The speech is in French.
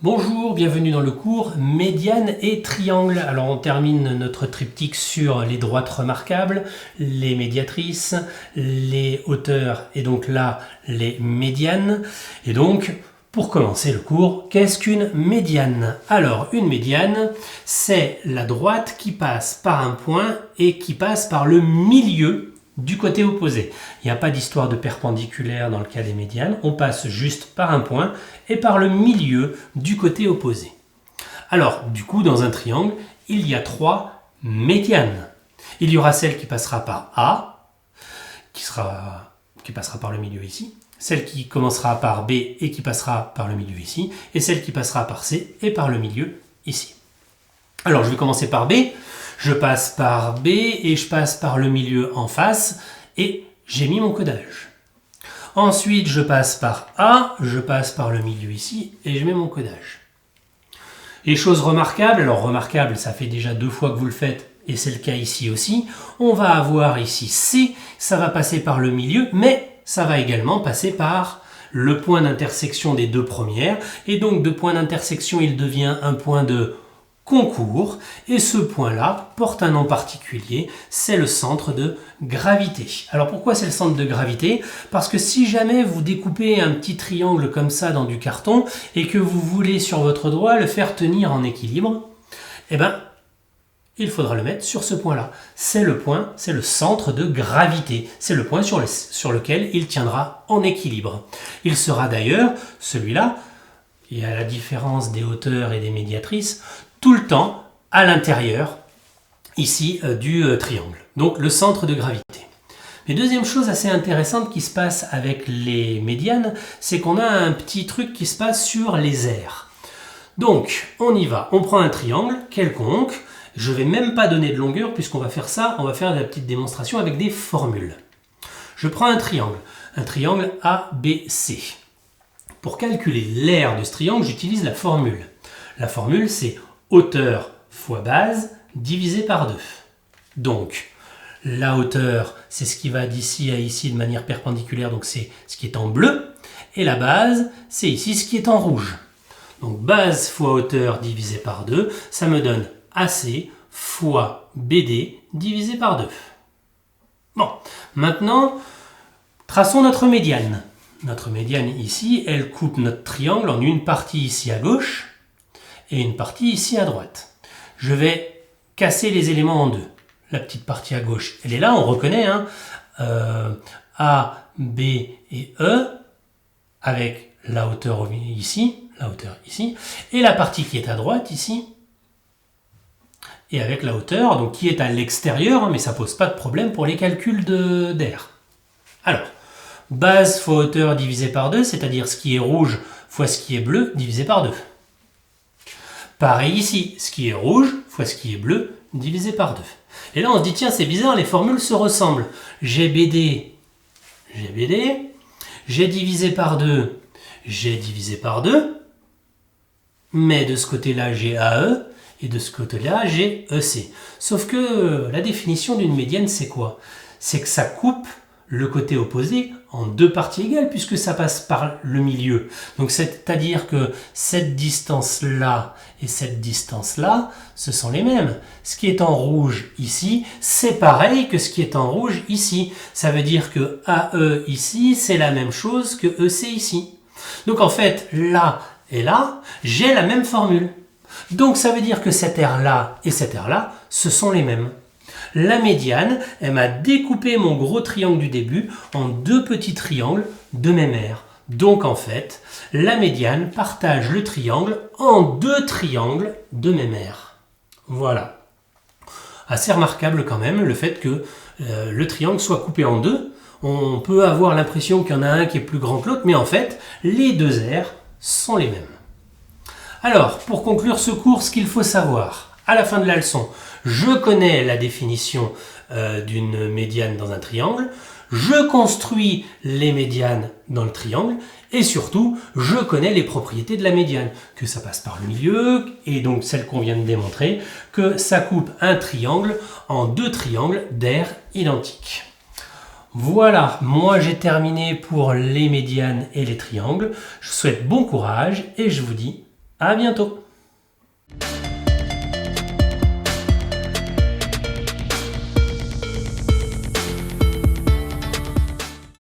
Bonjour, bienvenue dans le cours médiane et triangle. Alors on termine notre triptyque sur les droites remarquables, les médiatrices, les hauteurs et donc là les médianes. Et donc pour commencer le cours, qu'est-ce qu'une médiane? Alors une médiane, c'est la droite qui passe par un point et qui passe par le milieu du côté opposé. Il n'y a pas d'histoire de perpendiculaire dans le cas des médianes, on passe juste par un point et par le milieu du côté opposé. Alors, du coup, dans un triangle, il y a trois médianes. Il y aura celle qui passera par A, qui passera par le milieu ici, celle qui commencera par B et qui passera par le milieu ici, et celle qui passera par C et par le milieu ici. Alors, je vais commencer par B. Je passe par B et je passe par le milieu en face et j'ai mis mon codage. Ensuite, je passe par A, je passe par le milieu ici et je mets mon codage. Et chose remarquable, alors remarquable, ça fait déjà 2 fois que vous le faites et c'est le cas ici aussi, on va avoir ici C, ça va passer par le milieu, mais ça va également passer par le point d'intersection des deux premières et donc de point d'intersection, il devient un point de concours, et ce point-là porte un nom particulier, c'est le centre de gravité. Alors pourquoi c'est le centre de gravité? Parce que si jamais vous découpez un petit triangle comme ça dans du carton et que vous voulez sur votre doigt le faire tenir en équilibre, eh ben, il faudra le mettre sur ce point-là. C'est le point, c'est le centre de gravité. C'est le point sur lequel il tiendra en équilibre. Il sera d'ailleurs, celui-là, et à la différence des hauteurs et des médiatrices, tout le temps à l'intérieur ici du triangle. Donc le centre de gravité. Mais deuxième chose assez intéressante qui se passe avec les médianes, c'est qu'on a un petit truc qui se passe sur les aires. Donc on y va, on prend un triangle quelconque, je ne vais même pas donner de longueur puisqu'on va faire ça, on va faire de la petite démonstration avec des formules. Je prends un triangle ABC. Pour calculer l'aire de ce triangle, j'utilise la formule. La formule c'est hauteur fois base divisé par 2. Donc, la hauteur, c'est ce qui va d'ici à ici de manière perpendiculaire, donc c'est ce qui est en bleu. Et la base, c'est ici ce qui est en rouge. Donc, base fois hauteur divisé par 2, ça me donne AC fois BD divisé par 2. Bon, maintenant, traçons notre médiane. Notre médiane ici, elle coupe notre triangle en une partie ici à gauche, et une partie ici à droite. Je vais casser les éléments en deux. La petite partie à gauche, elle est là, on reconnaît, hein, A, B et E, avec la hauteur ici, et la partie qui est à droite ici, et avec la hauteur, donc qui est à l'extérieur, hein, mais ça pose pas de problème pour les calculs d'air. Alors, base fois hauteur divisé par 2, c'est-à-dire ce qui est rouge fois ce qui est bleu divisé par 2. Pareil ici, ce qui est rouge fois ce qui est bleu divisé par 2. Et là on se dit tiens c'est bizarre, les formules se ressemblent. J'ai BD, j'ai divisé par 2, j'ai divisé par 2, mais de ce côté-là j'ai AE et de ce côté-là j'ai EC. Sauf que la définition d'une médiane c'est quoi? C'est que ça coupe le côté opposé en deux parties égales puisque ça passe par le milieu. Donc c'est-à-dire que cette distance-là et cette distance-là, ce sont les mêmes. Ce qui est en rouge ici, c'est pareil que ce qui est en rouge ici. Ça veut dire que AE ici, c'est la même chose que EC ici. Donc en fait, là et là, j'ai la même formule. Donc ça veut dire que cette aire-là et cette aire-là, ce sont les mêmes. La médiane, elle m'a découpé mon gros triangle du début en deux petits triangles de même aire. Donc en fait, la médiane partage le triangle en deux triangles de même aire. Voilà. Assez remarquable quand même le fait que le triangle soit coupé en deux. On peut avoir l'impression qu'il y en a un qui est plus grand que l'autre, mais en fait, les deux aires sont les mêmes. Alors, pour conclure ce cours, ce qu'il faut savoir, à la fin de la leçon, je connais la définition d'une médiane dans un triangle, je construis les médianes dans le triangle et surtout, je connais les propriétés de la médiane, que ça passe par le milieu et donc celle qu'on vient de démontrer, que ça coupe un triangle en deux triangles d'aires identiques. Voilà, moi j'ai terminé pour les médianes et les triangles. Je vous souhaite bon courage et je vous dis À bientôt!